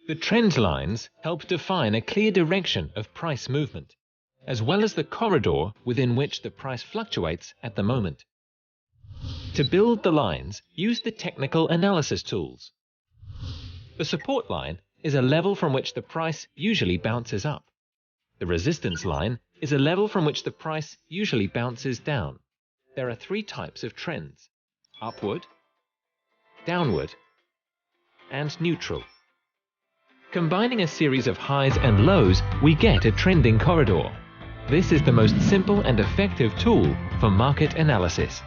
The trend lines help define a clear direction of price movement, as well as the corridor within which the price fluctuates at the moment. To build the lines, use the technical analysis tools. The support line is a level from which the price usually bounces up. The resistance line is a level from which the price usually bounces down. There are three types of trends: upward, downward, and neutral. Combining a series of highs and lows, we get a trending corridor. This is the most simple and effective tool for market analysis.